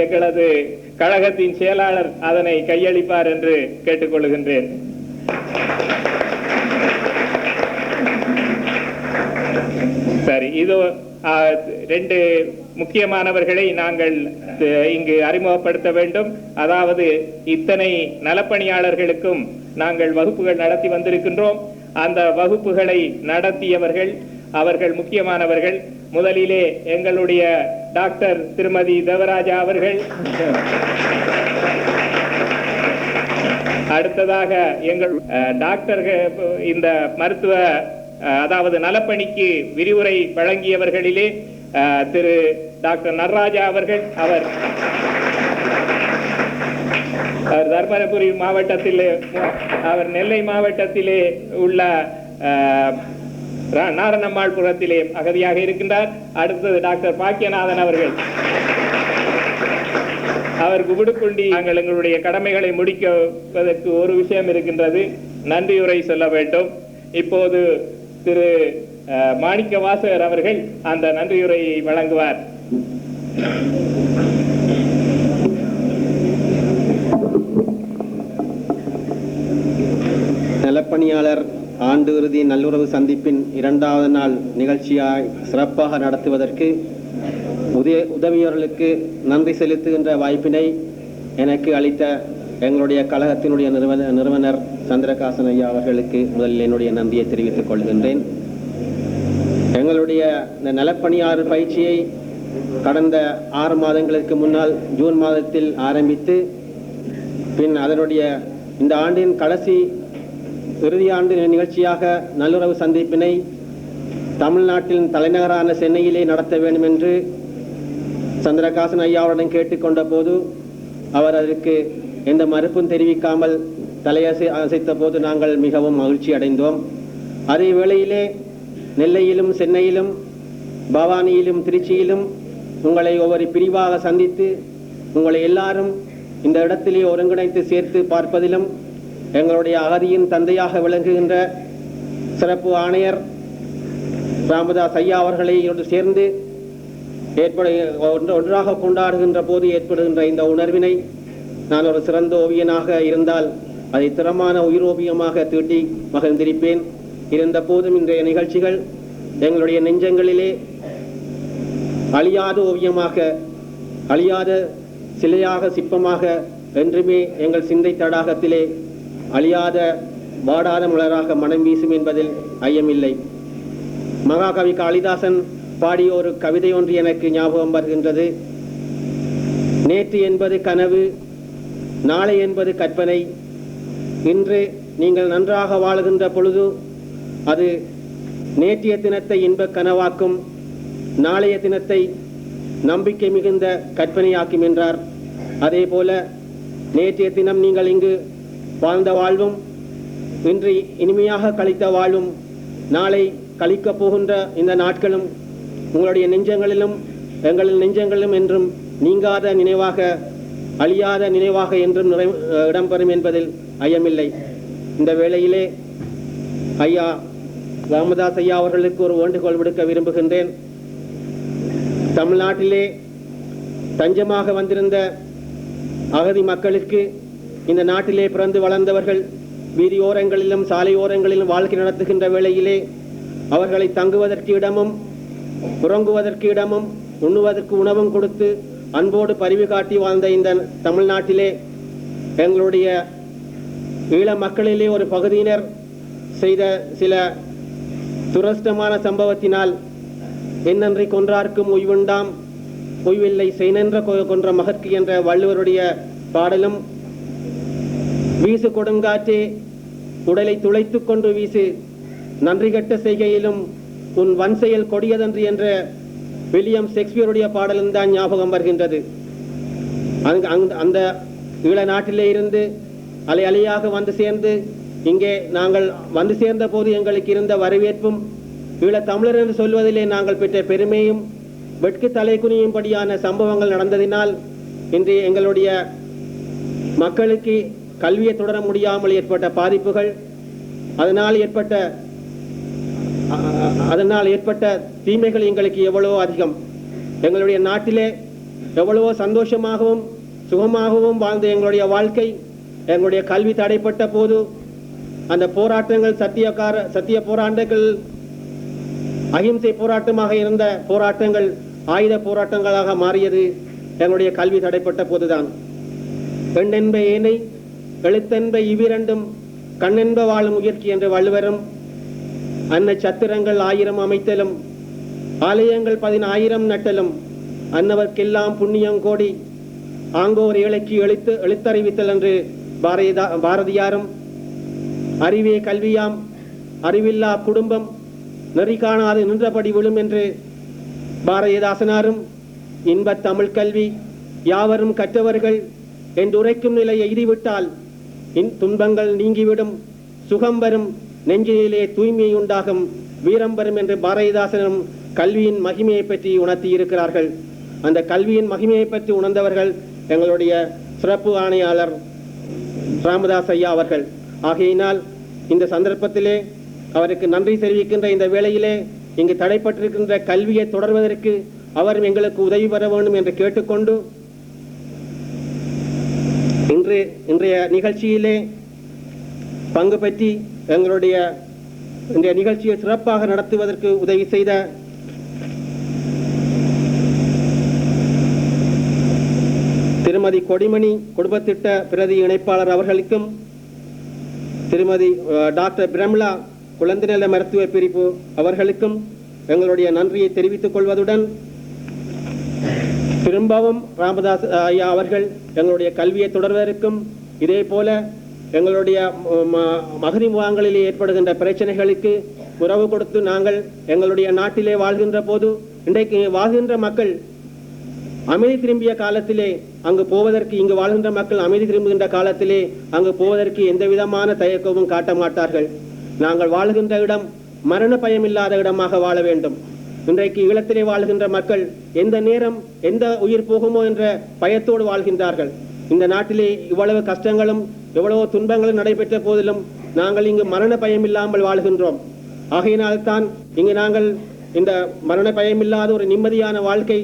எங்களது கழகத்தின் செயலாளர் அதனை கையளிப்பார் என்று கேட்டுக்கொள்கின்றேன். சரி, இது ரெண்டு முக்கியமானவர்களை நாங்கள் இங்கு அறிமுகப்படுத்த வேண்டும். அதாவது இத்தனை நலப்பணியாளர்களுக்கும் நாங்கள் வகுப்புகள் நடத்தி வந்திருக்கின்றோம். அந்த வகுப்புகளை நடத்தியவர்கள் அவர்கள் முக்கியமானவர்கள். முதலிலே எங்களுடைய டாக்டர் திருமதி தேவராஜா அவர்கள், அடுத்ததாக எங்கள் டாக்டர் இந்த மருத்துவ அதாவது நலப்பணிக்கு விரிவுரை வழங்கியவர்களிலே திரு டாக்டர் நடராஜா அவர்கள், அவர் தர்மபுரி மாவட்டத்திலே, அவர் நெல்லை மாவட்டத்திலே உள்ள நாரணம்மாள்புரத்திலே அகதியாக இருக்கின்றார். அடுத்தது டாக்டர் பாக்கியநாதன் அவர்கள், அவர் குபுடுக்குண்டி. நாங்கள் எங்களுடைய கடமைகளை முடிப்பதற்கு ஒரு விஷயம் இருக்கின்றது, நன்றியுரை சொல்ல வேண்டும். இப்போது திரு மாணிக்க வாசகர் அவர்கள் அந்த நன்றியுரையை வழங்குவார். நலப்பணியாளர் ஆண்டு இறுதி நல்லுறவு சந்திப்பின் 2வது நாள் நிகழ்ச்சியாய் சிறப்பாக நடத்துவதற்கு உதவியவர்களுக்கு நன்றி செலுத்துகின்ற வாய்ப்பினை எனக்கு அளித்த எங்களுடைய கழகத்தினுடைய நிறுவனர் சந்திரகாசன் ஐயா அவர்களுக்கு முதலில் என்னுடைய நன்றியை தெரிவித்துக் கொள்கின்றேன். எங்களுடைய இந்த நலப்பணியாளர் பயிற்சியை கடந்த 6 மாதங்களுக்கு முன்னால் ஜூன் மாதத்தில் ஆரம்பித்து பின் அதனுடைய இந்த ஆண்டின் கடைசி இறுதியாண்டு நிகழ்ச்சியாக நல்லுறவு சந்திப்பினை தமிழ்நாட்டின் தலைநகரான சென்னையிலே நடத்த வேண்டும் என்று சந்திரகாசன் ஐயாவுடன் கேட்டுக்கொண்ட போது அவர் அதற்கு எந்த மறுப்பும் தெரிவிக்காமல் தலையசைத்த போது நாங்கள் மிகவும் மகிழ்ச்சி அடைந்தோம். அதே வேளையிலே நெல்லையிலும் சென்னையிலும் பவானியிலும் திருச்சியிலும் உங்களை ஒவ்வொரு பிரிவாக சந்தித்து உங்களை எல்லாரும் இந்த இடத்திலே ஒருங்கிணைத்து சேர்த்து பார்ப்பதிலும் எங்களுடைய அகதியின் தந்தையாக விளங்குகின்ற சிறப்பு ஆணையர் ராமதாஸ் ஐயா அவர்களை சேர்ந்து ஒன்றாக கொண்டாடுகின்ற போது ஏற்படுகின்ற இந்த உணர்வினை நான் ஒரு சிறந்த ஓவியனாக இருந்தால் அதை திறமான உயிரோவியமாக தீட்டி மகிழ்ந்திருப்பேன். இருந்த போதும் இன்றைய நிகழ்ச்சிகள் எங்களுடைய நெஞ்சங்களிலே அழியாத ஓவியமாக, அழியாத சிலையாக, சிற்பமாக என்றுமே எங்கள் சிந்தை தடாகத்திலே அழியாத வாடாத மலராக மனம் வீசும் என்பதில் ஐயமில்லை. மகாகவி காளிதாசன் பாடிய ஒரு கவிதை ஒன்று எனக்கு ஞாபகம் வருகின்றது. நேற்று என்பது கனவு, நாளை என்பது கற்பனை. இன்று நீங்கள் நன்றாக வாழுகின்ற பொழுது அது நேற்றைய தினத்தை இன்ப கனவாக்கும், நாளைய தினத்தை நம்பிக்கை மிகுந்த கற்பனையாக்கும் என்றார். அதே போல நேற்றைய தினம் நீங்கள் இங்கு வாழ்ந்த வாழ்வும், இன்று இனிமையாக கழித்த வாழ்வும், நாளை கழிக்கப் போகின்ற இந்த நாட்களும் உங்களுடைய நெஞ்சங்களிலும் எங்களின் நெஞ்சங்களிலும் என்றும் நீங்காத நினைவாக, அழியாத நினைவாக என்றும் இடம்பெறும் என்பதில் ஐயமில்லை. இந்த வேளையிலே ஐயா ராமதாஸ் ஐயா அவர்களுக்கு ஒரு வேண்டுகோள் விடுக்க விரும்புகின்றேன். தமிழ்நாட்டிலே தஞ்சமாக வந்திருந்த அகதி மக்களுக்கு இந்த நாட்டிலே பிறந்து வளர்ந்தவர்கள் வீதியோரங்களிலும் சாலையோரங்களிலும் வாழ்க்கை நடத்துகின்ற வேளையிலே அவர்களை தங்குவதற்கு இடமும், உறங்குவதற்கு இடமும், உண்ணுவதற்கு உணவும் கொடுத்து அன்போடு பரிவு காட்டி வாழ்ந்த இந்த தமிழ்நாட்டிலே எங்களுடைய ஈழ மக்களிலே ஒரு பகுதியினர் செய்த சில துரஷ்டமான சம்பவத்தினால் என்னன்றி கொன்றார்க்கும் உய்வுண்டாம், உய்வில்லை செய்னென்ற கொன்ற மகற்கு என்ற வள்ளுவருடைய பாடலும், வீசு கொடுங்காற்றே உடலை துளைத்து கொண்டு வீசு, நன்றி கட்ட செய்கையிலும் உன் வன் செயல் கொடியதன்று என்ற வில்லியம் ஷேக்ஸ்பியருடைய பாடலும் தான் ஞாபகம் வருகின்றது. அந்த ஈழ நாட்டிலே இருந்து அலை அலையாக வந்து சேர்ந்து இங்கே நாங்கள் வந்து சேர்ந்த போது எங்களுக்கு இருந்த வரவேற்பும், ஈழ தமிழர் என்று சொல்வதிலே நாங்கள் பெற்ற பெருமையும், வெட்கு தலை குனியும்படியான சம்பவங்கள் நடந்ததினால் இன்று எங்களுடைய மக்களுக்கு கல்வியை தொடர முடியாமல் ஏற்பட்ட பாதிப்புகள், அதனால் ஏற்பட்ட தீமைகள் எங்களுக்கு எவ்வளவோ அதிகம். எங்களுடைய நாட்டிலே எவ்வளவோ சந்தோஷமாகவும் சுகமாகவும் வாழ்ந்த எங்களுடைய வாழ்க்கை எங்களுடைய கல்வி தடைப்பட்ட போது அந்த போராட்டங்கள் சத்திய போராட்டங்கள் அகிம்சை போராட்டமாக இருந்த போராட்டங்கள் ஆயுத போராட்டங்களாக மாறியது எங்களுடைய கல்வி தடைப்பட்ட போதுதான். பெண்ணென்ப ஏனை எழுத்தென்ப இவ்விரண்டும் கண்ணென்ப வாழும் முயற்சி என்று வள்ளுவரும் அன்ன சத்திரங்கள் 1000 அமைத்தலும் ஆலயங்கள் 10,000 நட்டலும் அன்னவர்க்கெல்லாம் புண்ணியம் கோடி ஆங்கோர் ஏழைக்கு எழுத்தறிவித்தல் என்று பாரதியாரும் அறிவே கல்வியாம் அறிவில்லா குடும்பம் நெறி காணாது நின்றபடி விழும் என்று பாரதிதாசனாரும் இன்பத் தமிழ் கல்வி யாவரும் கற்றவர்கள் என்று உரைக்கும் நிலையை எய்திவிட்டால் துன்பங்கள் நீங்கிவிடும், சுகம் வரும், நெஞ்சிலே தூய்மை உண்டாகும், வீரம் வரும் என்று பாரதிதாசனும் கல்வியின் மகிமையை பற்றி உணர்த்தி இருக்கிறார்கள். அந்த கல்வியின் மகிமையை பற்றி உணர்ந்தவர்கள் எங்களுடைய சிறப்பு ஆணையாளர் ராமதாஸ் ஐயா அவர்கள். ஆகையினால் இந்த சந்தர்ப்பத்திலே அவருக்கு நன்றி தெரிவிக்கின்ற இந்த வேளையிலே இங்கு தடைப்பட்டிருக்கின்ற கல்வியை தொடர்வதற்கு அவரும் எங்களுக்கு உதவி பெற வேண்டும் என்று கேட்டுக்கொண்டு இன்றைய நிகழ்ச்சியிலே பங்கு பற்றி எங்களுடைய இந்த நிகழ்ச்சியை சிறப்பாக நடத்துவதற்கு உதவி செய்த திருமதி கொடிமணி குடும்பத்திட்ட பிரதி இணைப்பாளர் அவர்களுக்கும் திருமதி டாக்டர் பிரம்லா குழந்தைநல மருத்துவ பிரிவு அவர்களுக்கும் எங்களுடைய நன்றியை தெரிவித்துக் கொள்வதுடன் திரும்பவும் ராமதாஸ் ஐயா அவர்கள் எங்களுடைய கல்வியை தொடர்வதற்கும் இதே போல எங்களுடைய அகதி முகாம்களிலே ஏற்படுகின்ற பிரச்சனைகளுக்கு உறவு கொடுத்து நாங்கள் எங்களுடைய நாட்டிலே வாழ்கின்ற போது இன்றைக்கு வாழ்கின்ற மக்கள் அமைதி திரும்பிய காலத்திலே அங்கு போவதற்கு இங்கு வாழ்கின்ற மக்கள் அமைதி திரும்புகின்ற காலத்திலே அங்கு போவதற்கு எந்த விதமான தயக்கமும் காட்ட மாட்டார்கள். நாங்கள் வாழ்கின்ற இடம் மரண பயம் இல்லாத இடமாக வாழ வேண்டும். இன்றைக்கு ஈழத்திலே வாழ்கின்ற மக்கள் எந்த நேரம் எந்த உயிர் போகுமோ என்ற பயத்தோடு வாழ்கின்றார்கள். இந்த நாட்டிலே இவ்வளவு கஷ்டங்களும் எவ்வளவு துன்பங்களும் நடைபெற்ற போதிலும் நாங்கள் இங்கு மரண பயம் இல்லாமல் வாழ்கின்றோம். ஆகையினால்தான் இங்கு நாங்கள் இந்த மரண பயம் இல்லாத ஒரு நிம்மதியான வாழ்க்கை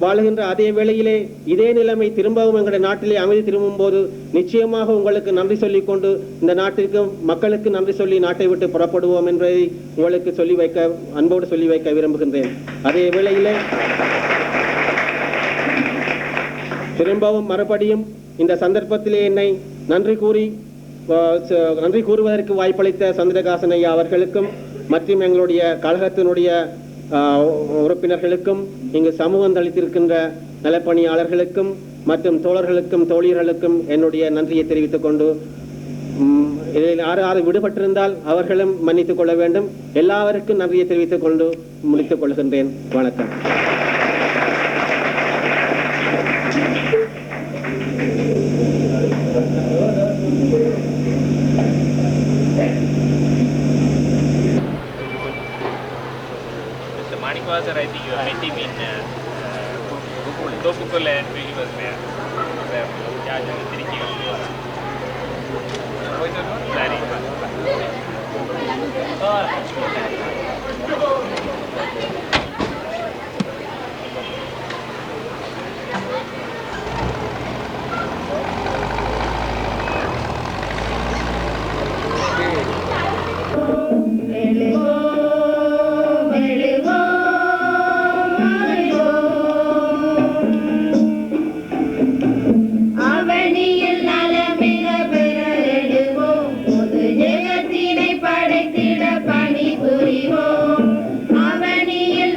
வாழுகின்ற அதே வேளையிலே இதே நிலைமை திரும்பவும் எங்களுடைய நாட்டிலே அமைதி திரும்பும் போது நிச்சயமாக உங்களுக்கு நன்றி சொல்லிக் கொண்டு இந்த நாட்டிற்கு மக்களுக்கு நன்றி சொல்லி நாட்டை விட்டு புறப்படுவோம் என்பதை உங்களுக்கு சொல்லி வைக்க அன்போடு சொல்லி வைக்க விரும்புகின்றேன். அதே வேளையிலே திரும்பவும் மறுபடியும் இந்த சந்தர்ப்பத்திலே என்னை நன்றி கூறுவதற்கு வாய்ப்பளித்த சந்திரகாசன் ஐயா அவர்களுக்கும் மற்றும் எங்களுடைய கழகத்தினுடைய உறுப்பினர்களுக்கும் இங்கு சமூகம் அளித்திருக்கின்ற நலப்பணியாளர்களுக்கும் மற்றும் தோழர்களுக்கும் தோழியர்களுக்கும் என்னுடைய நன்றியை தெரிவித்துக் கொண்டு இதில் யாராவது விடுபட்டிருந்தால் அவர்களும் மன்னித்துக் கொள்ள வேண்டும். எல்லாருக்கும் நன்றியை தெரிவித்துக் கொண்டு முடித்துக் கொள்கின்றேன். வணக்கம். Sir, I think you met him in Topukula and he was there. படைத்திட பணி புரிவோம். அவனியில்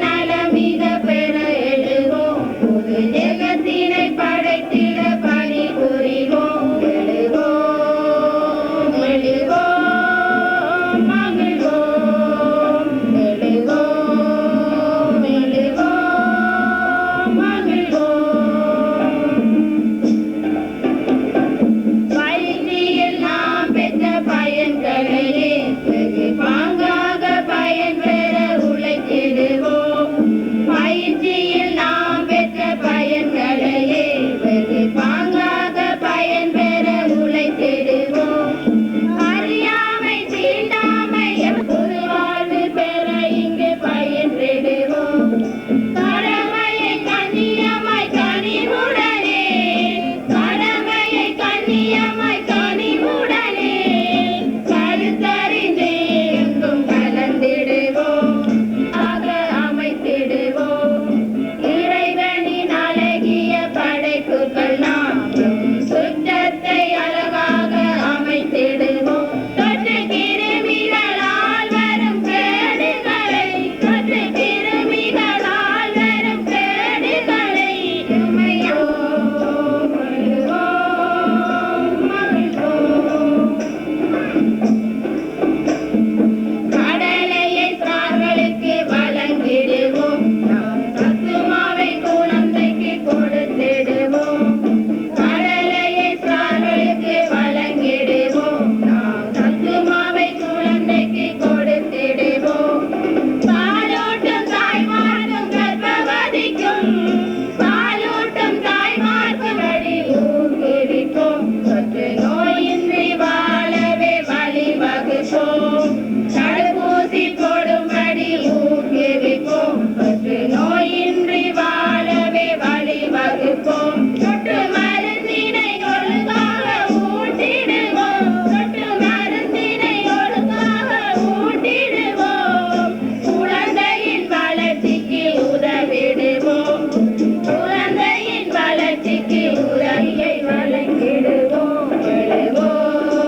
நோக்கி உரையை வழங்கிடுவோம். எழுவோம்,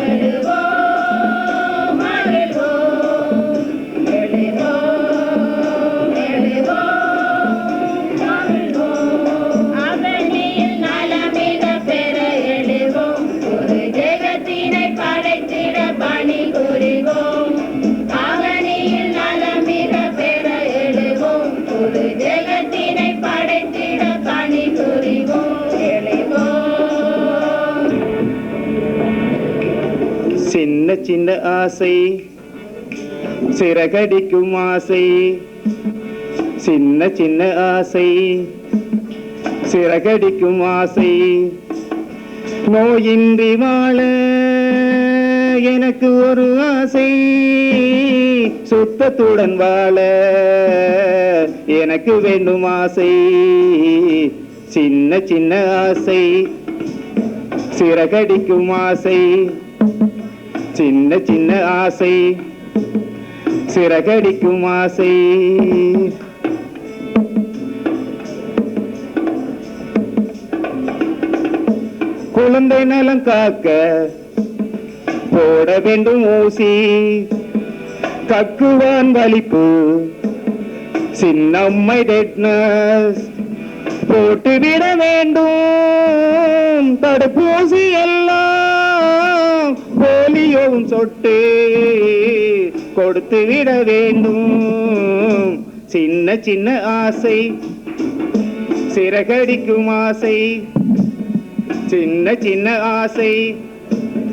எழுவோம், மகிழ்வோம். எழுவோம், எழுவோம், மகிழ்வோம். அவனியில் நலமிக பெற எழுவோம். ஒரு ஜெகத்தினை படைத்திட பணி புரிவோம். அவனியில் நலமிக பெற எழுவோம். ஒரு ஜெகத்தினை படைத்திட பணி புரிவோம். எழுவோம். சின்ன சின்ன ஆசை சிறகடிக்கும் ஆசை, சின்ன சின்ன ஆசை சிறகடிக்கும் ஆசை. நோயின்றி வாழ எனக்கு ஒரு ஆசை, சுத்தத்துடன் வாழ எனக்கு வேண்டும் ஆசை. சின்ன சின்ன ஆசை சிறகடிக்கும் ஆசை, சின்ன சின்ன ஆசை சிறகடிக்கும் ஆசை. குழந்தை நலம் காக்க போட வேண்டும் ஊசி, கக்குவான் வலிப்பு சின்னம்மை டெட்னஸ் போட்டுவிட வேண்டும். தடுப்பூசி எல்லாம் போலியோவும் சொட்டு கொடுத்து விட வேண்டும். சின்ன சின்ன ஆசை சிறகடிக்கும் ஆசை, சின்ன சின்ன ஆசை